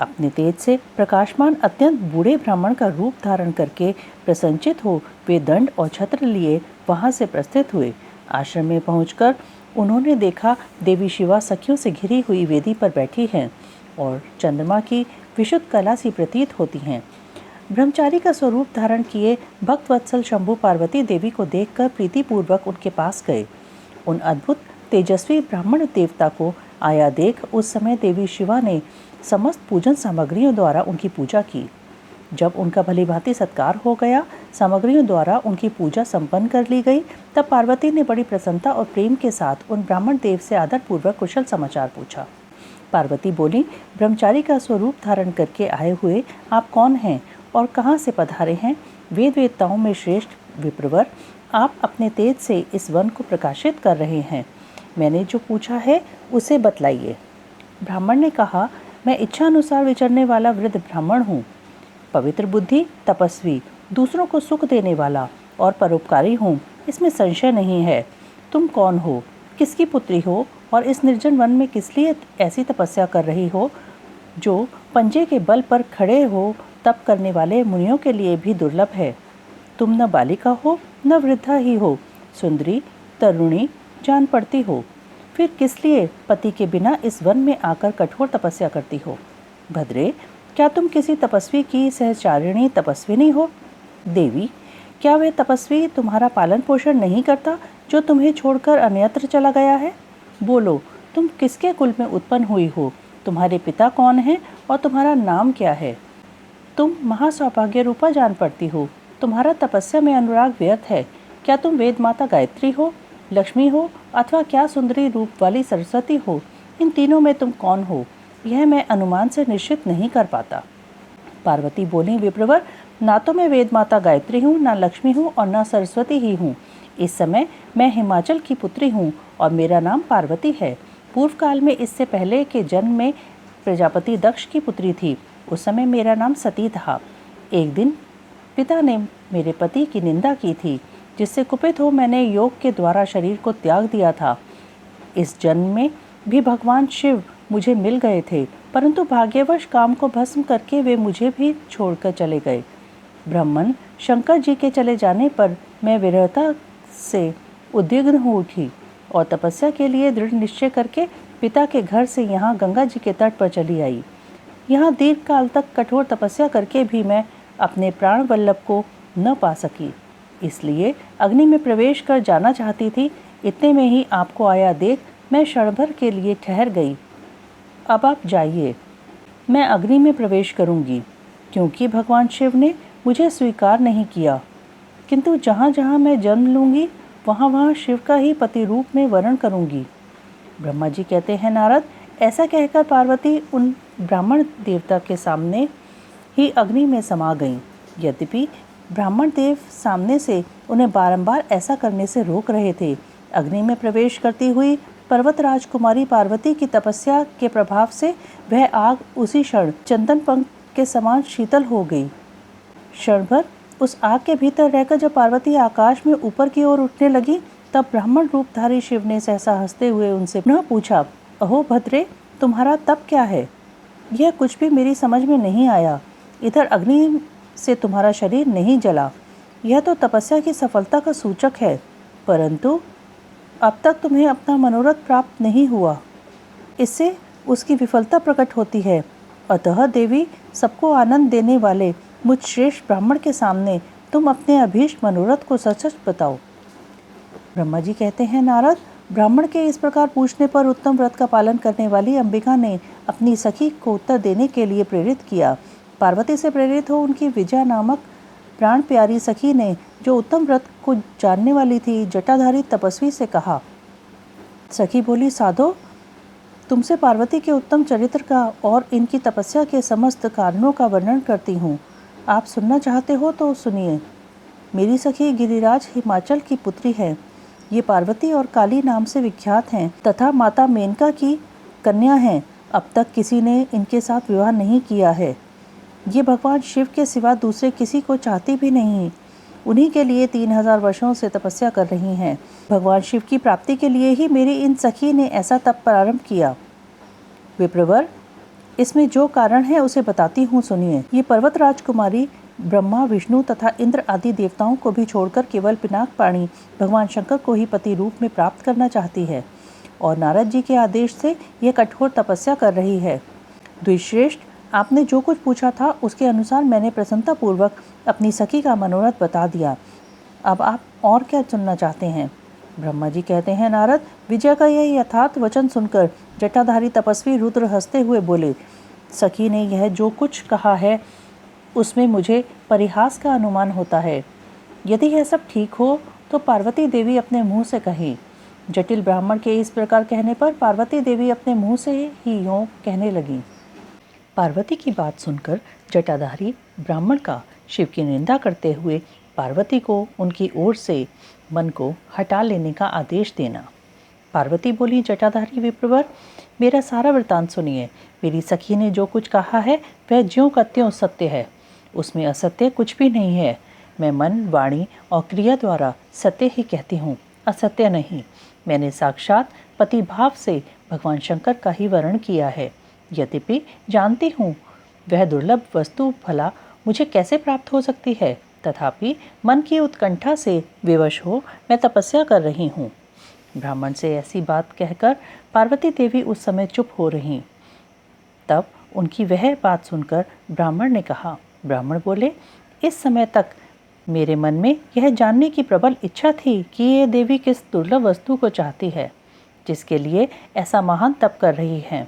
अपने तेज से प्रकाशमान अत्यंत बूढ़े ब्राह्मण का रूप धारण करके प्रसन्नचित हो वे दंड और छत्र लिए वहां से प्रस्थित हुए। आश्रम में पहुंचकर उन्होंने देखा देवी शिवा सखियों से घिरी हुई वेदी पर बैठी हैं और चंद्रमा की विशुद्ध कला सी प्रतीत होती हैं। ब्रह्मचारी का स्वरूप धारण किए भक्तवत्सल शंभु पार्वती देवी को देखकर प्रीतिपूर्वक उनके पास गए। उन अद्भुत तेजस्वी ब्राह्मण देवता को आया देख उस समय देवी शिवा ने समस्त पूजन सामग्रियों द्वारा उनकी पूजा की। जब उनका भलीभांति सत्कार हो गया, सामग्रियों द्वारा उनकी पूजा संपन्न कर ली गई, तब पार्वती ने बड़ी प्रसन्नता और प्रेम के साथ उन ब्राह्मण देव से आदरपूर्वक कुशल समाचार पूछा। पार्वती बोली, ब्रह्मचारी का स्वरूप धारण करके आए हुए आप कौन हैं और कहाँ से पधारे हैं? वेद वेदताओं में श्रेष्ठ विप्रवर, आप अपने तेज से इस वन को प्रकाशित कर रहे हैं। मैंने जो पूछा है उसे बतलाइए। ब्राह्मण ने कहा, मैं इच्छा अनुसार विचरने वाला वृद्ध ब्राह्मण हूँ, पवित्र बुद्धि, तपस्वी, दूसरों को सुख देने वाला और परोपकारी हूँ, इसमें संशय नहीं है। तुम कौन हो, किसकी पुत्री हो और इस निर्जन वन में किस लिए ऐसी तपस्या कर रही हो जो पंजे के बल पर खड़े हो तप करने वाले मुनियों के लिए भी दुर्लभ है। तुम न बालिका हो न वृद्धा ही हो, सुंदरी तरुणी जान पड़ती हो, फिर किस लिए पति के बिना इस वन में आकर कठोर तपस्या करती हो? भद्रे, क्या तुम किसी तपस्वी की सहचारिणी तपस्विनी हो? देवी, क्या वह तपस्वी तुम्हारा पालन पोषण नहीं करता जो तुम्हें छोड़कर अन्यत्र चला गया है? बोलो, तुम किसके कुल में उत्पन्न हुई हो? तुम्हारे पिता कौन हैं और तुम्हारा नाम क्या है? तुम महासौभाग्य रूपा जान पड़ती हो, तुम्हारा तपस्या में अनुराग व्यर्थ है। क्या तुम वेद माता गायत्री हो, लक्ष्मी हो अथवा क्या सुंदरी रूप वाली सरस्वती हो? इन तीनों में तुम कौन हो, यह मैं अनुमान से निश्चित नहीं कर पाता। पार्वती बोली, विप्रवर, ना तो मैं वेद माता गायत्री हूँ, ना लक्ष्मी हूँ और ना सरस्वती ही हूँ। इस समय मैं हिमाचल की पुत्री हूँ और मेरा नाम पार्वती है। पूर्व काल में इससे पहले के जन्म में प्रजापति दक्ष की पुत्री थी। उस समय मेरा नाम सती था। एक दिन पिता ने मेरे पति की निंदा की थी, जिससे कुपित हो मैंने योग के द्वारा शरीर को त्याग दिया था। इस जन्म में भी भगवान शिव मुझे मिल गए थे, परंतु भाग्यवश काम को भस्म करके वे मुझे भी छोड़कर चले गए। ब्राह्मण शंकर जी के चले जाने पर मैं विरहता से उद्विग्न हो उठी और तपस्या के लिए दृढ़ निश्चय करके पिता के घर से यहाँ गंगा जी के तट पर चली आई। यहाँ दीर्घ काल तक कठोर तपस्या करके भी मैं अपने प्राण वल्लभ को न पा सकी, इसलिए अग्नि में प्रवेश कर जाना चाहती थी। इतने में ही आपको आया देख मैं क्षण भर के लिए ठहर गई। अब आप जाइए, मैं अग्नि में प्रवेश करूंगी, क्योंकि भगवान शिव ने मुझे स्वीकार नहीं किया, किंतु जहाँ जहाँ मैं जन्म लूँगी वहाँ वहाँ शिव का ही पति रूप में वर्ण करूँगी। ब्रह्मा जी कहते हैं, नारद, ऐसा कहकर पार्वती उन ब्राह्मण देवता के सामने ही अग्नि में समा गईं। यद्यपि ब्राह्मण देव सामने से उन्हें बारंबार ऐसा करने से रोक रहे थे। अग्नि में प्रवेश करती हुई पर्वत राजकुमारी पार्वती की तपस्या के प्रभाव से वह आग उसी क्षण चंदन पंख के समान शीतल हो गई। क्षण भर उस आग के भीतर रहकर जब पार्वती आकाश में ऊपर की ओर उठने लगी, तब ब्राह्मण रूपधारी शिव ने सहसा हंसते हुए उनसे पुनः पूछा, अहो भद्रे, तुम्हारा तप क्या है? यह कुछ भी मेरी समझ में नहीं आया। इधर अग्नि से तुम्हारा शरीर नहीं जला, यह तो तपस्या की सफलता का सूचक है, परंतु अब तक तुम्हें अपना मनोरथ प्राप्त नहीं हुआ, इससे उसकी विफलता प्रकट होती है। अतः देवी, सबको आनंद देने वाले मुझ श्रेष्ठ ब्राह्मण के सामने तुम अपने अभीष्ट मनोरथ को सच सच बताओ। ब्रह्मा जी कहते हैं, नारद, ब्राह्मण के इस प्रकार पूछने पर उत्तम व्रत का पालन करने वाली अंबिका ने अपनी सखी को उत्तर देने के लिए प्रेरित किया। पार्वती से प्रेरित हो उनकी विजया नामक प्राण प्यारी सखी ने, जो उत्तम व्रत को जानने वाली थी, जटाधारी तपस्वी से कहा। सखी बोली, साधो, तुमसे पार्वती के उत्तम चरित्र का और इनकी तपस्या के समस्त कारणों का वर्णन करती हूँ। आप सुनना चाहते हो तो सुनिए। मेरी सखी गिरिराज हिमाचल की पुत्री है। ये पार्वती और काली नाम से विख्यात हैं तथा माता मेनका की कन्या हैं। अब तक किसी ने इनके साथ विवाह नहीं किया है। ये भगवान शिव के सिवा दूसरे किसी को चाहती भी नहीं। उन्हीं के लिए 3000 वर्षों से तपस्या कर रही हैं। भगवान शिव की प्राप्ति के लिए ही मेरी इन सखी ने ऐसा तप प्रारंभ किया। विप्रवर, इसमें जो कारण है उसे बताती हूँ, सुनिए। ये पर्वत राजकुमारी ब्रह्मा, विष्णु तथा इंद्र आदि देवताओं को भी छोड़कर केवल पिनाक पाणी भगवान शंकर को ही पति रूप में प्राप्त करना चाहती है और नारद जी के आदेश से यह कठोर तपस्या कर रही है। द्विश्रेष्ठ, आपने जो कुछ पूछा था उसके अनुसार मैंने प्रसन्नतापूर्वक अपनी सखी का मनोरथ बता दिया। अब आप और क्या सुनना चाहते हैं? ब्रह्मा जी कहते हैं, नारद, विजय का यह यथार्थ वचन सुनकर जटाधारी तपस्वी रुद्र हंसते हुए बोले, सखी ने यह जो कुछ कहा है उसमें मुझे परिहास का अनुमान होता है। यदि यह सब ठीक हो तो पार्वती देवी अपने मुंह से कहे। जटिल ब्राह्मण के इस प्रकार कहने पर पार्वती देवी अपने मुंह से ही यूँ कहने लगी। पार्वती की बात सुनकर जटाधारी ब्राह्मण का शिव की निंदा करते हुए पार्वती को उनकी ओर से मन को हटा लेने का आदेश देना। पार्वती बोली, जटाधारी विप्रवर, मेरा सारा वृतांत सुनिए। मेरी सखी ने जो कुछ कहा है वह ज्यों का त्यों सत्य है, उसमें असत्य कुछ भी नहीं है। मैं मन, वाणी और क्रिया द्वारा सत्य ही कहती हूँ, असत्य नहीं। मैंने साक्षात पति भाव से भगवान शंकर का ही वर्ण किया है। यद्यपि जानती हूँ वह दुर्लभ वस्तु भला मुझे कैसे प्राप्त हो सकती है, तथापि मन की उत्कंठा से विवश हो मैं तपस्या कर रही हूँ। ब्राह्मण से ऐसी बात कहकर पार्वती देवी उस समय चुप हो रहीं। तब उनकी वह बात सुनकर ब्राह्मण ने कहा। ब्राह्मण बोले, इस समय तक मेरे मन में यह जानने की प्रबल इच्छा थी कि ये देवी किस दुर्लभ वस्तु को चाहती है जिसके लिए ऐसा महान तप कर रही हैं।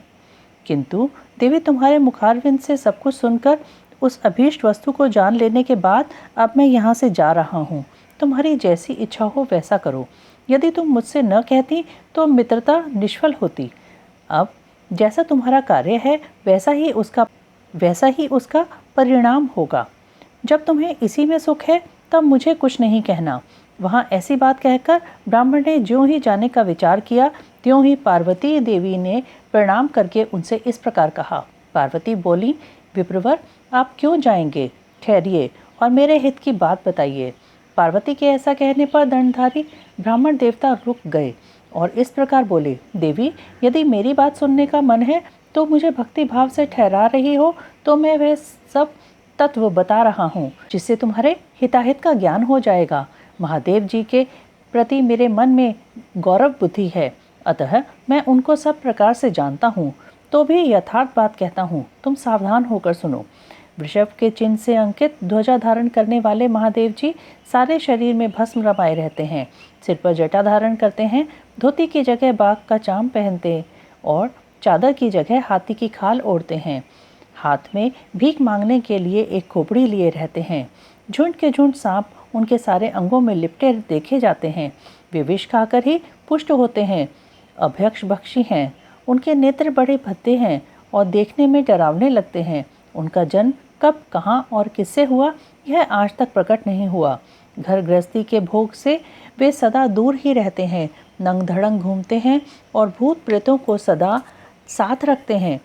किंतु देवी, तुम्हारे मुखारविंद से सब कुछ सुनकर उस अभीष्ट वस्तु को जान लेने के बाद अब मैं यहाँ से जा रहा हूँ। तुम्हारी जैसी इच्छा हो वैसा करो। यदि तुम मुझसे न कहती तो मित्रता निष्फल होती। अब जैसा तुम्हारा कार्य है वैसा ही उसका परिणाम होगा। जब तुम्हें इसी में सुख है तब मुझे कुछ नहीं कहना। वहाँ ऐसी बात कहकर ब्राह्मण ने ज्यों ही जाने का विचार किया त्यों ही पार्वती देवी ने प्रणाम करके उनसे इस प्रकार कहा। पार्वती बोली, विप्रवर, आप क्यों जाएंगे? ठहरिए और मेरे हित की बात बताइए। पार्वती के ऐसा कहने पर दंडधारी ब्राह्मण देवता रुक गए और इस प्रकार बोले, देवी, यदि मेरी बात सुनने का मन है तो मुझे भक्ति भाव से ठहरा रही हो तो मैं वह सब तत्व बता रहा हूँ जिससे तुम्हारे हिताहित का ज्ञान हो जाएगा। महादेव जी के प्रति मेरे मन में गौरव बुद्धि है, अतः मैं उनको सब प्रकार से जानता हूँ, तो भी यथार्थ बात कहता हूँ, तुम सावधान होकर सुनो। वृषभ के चिन्ह से अंकित ध्वजा धारण करने वाले महादेव जी सारे शरीर में भस्म रमाए रहते हैं, सिर पर जटा धारण करते हैं, धोती की जगह बाघ का चाम पहनते और चादर की जगह हाथी की खाल ओढ़ते हैं। हाथ में भीख मांगने के लिए एक खोपड़ी लिए रहते हैं। झुंड के झुंड सांप उनके सारे अंगों में लिपटे देखे जाते हैं। वे विष खाकर ही पुष्ट होते हैं। अभ्यक्ष भक्षी हैं। उनके नेत्र बड़े भद्दे हैं और देखने में डरावने लगते हैं। उनका जन्म कब, कहाँ और किससे हुआ, यह आज तक प्रकट नहीं हुआ। घर गृहस्थी के भोग से वे सदा दूर ही रहते हैं, नंग धड़ंग घूमते हैं और भूत प्रेतों को सदा साथ रखते हैं।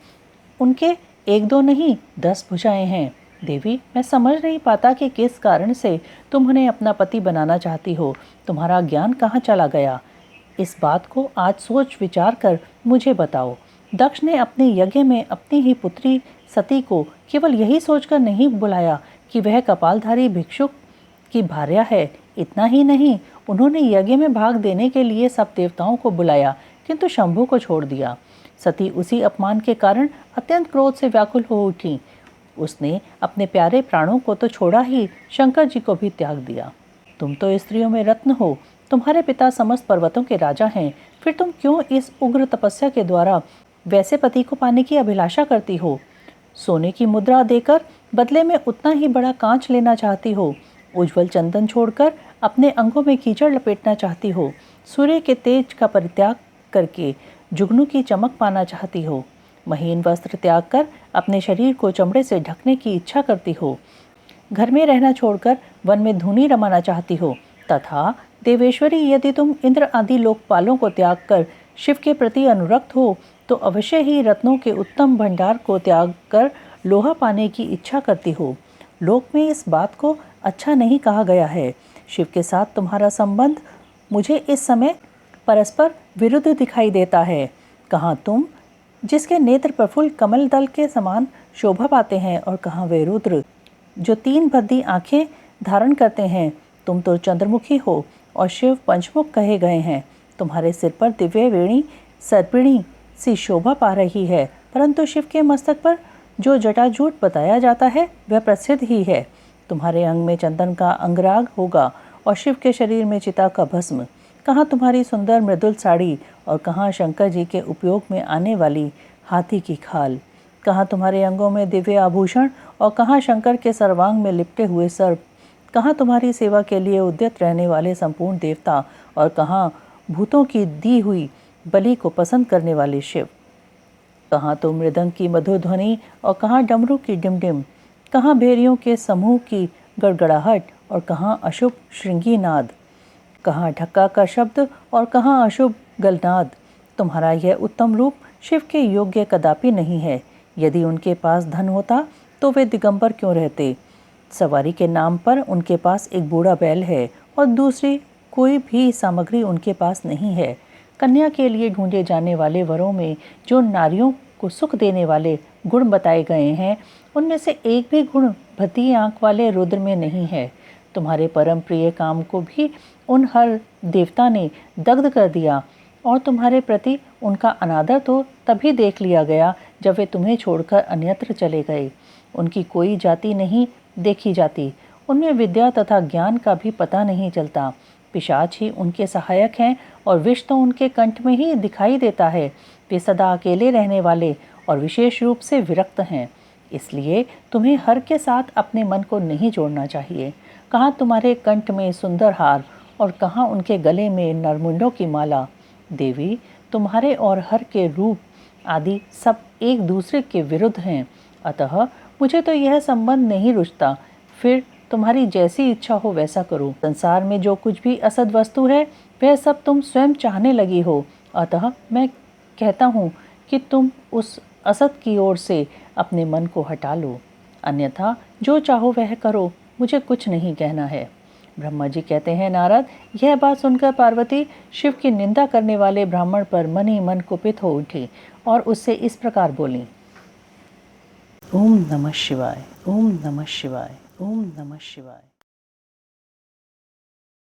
उनके 1-2 नहीं 10 भुजाएं हैं। देवी, मैं समझ नहीं पाता कि किस कारण से तुम उन्हें अपना पति बनाना चाहती हो। तुम्हारा ज्ञान कहाँ चला गया? इस बात को आज सोच विचार कर मुझे बताओ। दक्ष ने अपने यज्ञ में अपनी ही पुत्री सती को केवल यही सोचकर नहीं बुलाया कि वह कपालधारी भिक्षुक की भार्या है। इतना ही नहीं, उन्होंने यज्ञ में भाग देने के लिए सब देवताओं को बुलाया, किंतु शंभु को छोड़ दिया। सती उसी अपमान के कारण अत्यंत क्रोध से व्याकुल हो उठी। उसने अपने प्यारे प्राणों को तो छोड़ा ही, शंकर जी को भी त्याग दिया। तुम तो स्त्रियों में रत्न हो, तुम्हारे पिता समस्त पर्वतों के राजा हैं, फिर तुम क्यों इस उग्र तपस्या के द्वारा वैसे पति को पाने की अभिलाषा करती हो? सोने की मुद्रा देकर बदले में उतना ही बड़ा कांच लेना चाहती हो। उज्जवल चंदन छोड़कर अपने अंगों में कीचड़ लपेटना चाहती हो। सूर्य के तेज का परित्याग करके जुगनू की चमक पाना चाहती हो। महीन वस्त्र त्याग कर अपने शरीर को चमड़े से ढकने की इच्छा करती हो। घर में रहना छोड़कर वन में धूनी रमाना चाहती हो। तथा देवेश्वरी, यदि तुम इंद्र आदि लोकपालों को त्याग कर शिव के प्रति अनुरक्त हो तो अवश्य ही रत्नों के उत्तम भंडार को त्याग कर लोहा पाने की इच्छा करती हो। लोक में इस बात को अच्छा नहीं कहा गया है। शिव के साथ तुम्हारा संबंध मुझे इस समय परस्पर विरुद्ध दिखाई देता है। कहाँ तुम, जिसके नेत्र प्रफुल्ल कमल दल के समान शोभा पाते हैं, और कहाँ वे रुद्र जो 3 भद्दी आंखें धारण करते हैं। तुम तो चंद्रमुखी हो और शिव पंचमुख कहे गए हैं। तुम्हारे सिर पर दिव्य वेणी सर्पिणी सी शोभा पा रही है, परंतु शिव के मस्तक पर जो जटाजूट बताया जाता है वह प्रसिद्ध ही है। तुम्हारे अंग में चंदन का अंगराग होगा और शिव के शरीर में चिता का भस्म। कहाँ तुम्हारी सुंदर मृदुल साड़ी और कहाँ शंकर जी के उपयोग में आने वाली हाथी की खाल। कहाँ तुम्हारे अंगों में दिव्य आभूषण और कहाँ शंकर के सर्वांग में लिपटे हुए सर्प। कहाँ तुम्हारी सेवा के लिए उद्यत रहने वाले संपूर्ण देवता और कहाँ भूतों की दी हुई बलि को पसंद करने वाले शिव। कहाँ तो मृदंग की मधुर ध्वनि और कहाँ डमरू की डिमडिम। कहाँ भेरियों के समूह की गड़गड़ाहट और कहाँ अशुभ श्रृंगी नाद। कहाँ ढक्का का शब्द और कहाँ अशुभ गलनाद। तुम्हारा यह उत्तम रूप शिव के योग्य कदापि नहीं है। यदि उनके पास धन होता तो वे दिगंबर क्यों रहते? सवारी के नाम पर उनके पास एक बूढ़ा बैल है और दूसरी कोई भी सामग्री उनके पास नहीं है। कन्या के लिए ढूंढे जाने वाले वरों में जो नारियों को सुख देने वाले गुण बताए गए हैं, उनमें से एक भी गुण भद्दी आंख वाले रुद्र में नहीं है। तुम्हारे परम प्रिय काम को भी उन हर देवता ने दग्ध कर दिया और तुम्हारे प्रति उनका अनादर तो तभी देख लिया गया जब वे तुम्हें छोड़कर अन्यत्र चले गए। उनकी कोई जाति नहीं देखी जाती, उनमें विद्या तथा ज्ञान का भी पता नहीं चलता। पिशाच ही उनके सहायक हैं और विष तो उनके कंठ में ही दिखाई देता है। वे सदा अकेले रहने वाले और विशेष रूप से विरक्त हैं। इसलिए तुम्हें हर के साथ अपने मन को नहीं जोड़ना चाहिए। कहाँ तुम्हारे कंठ में सुंदर हार और कहाँ उनके गले में नरमुंडों की माला। देवी, तुम्हारे और हर के रूप आदि सब एक दूसरे के विरुद्ध हैं, अतः मुझे तो यह संबंध नहीं रुचता। फिर तुम्हारी जैसी इच्छा हो वैसा करो। संसार में जो कुछ भी असद वस्तु है वह सब तुम स्वयं चाहने लगी हो, अतः मैं कहता हूँ कि तुम उस असत की ओर से अपने मन को हटा लो। अन्यथा जो चाहो वह करो, मुझे कुछ नहीं कहना है। ब्रह्मा जी कहते हैं, नारद, यह बात सुनकर पार्वती शिव की निंदा करने वाले ब्राह्मण पर मन ही मन कुपित हो उठी और उससे इस प्रकार बोली, ओम नमः शिवाय, ओम नमः शिवाय, ओम नमः शिवाय।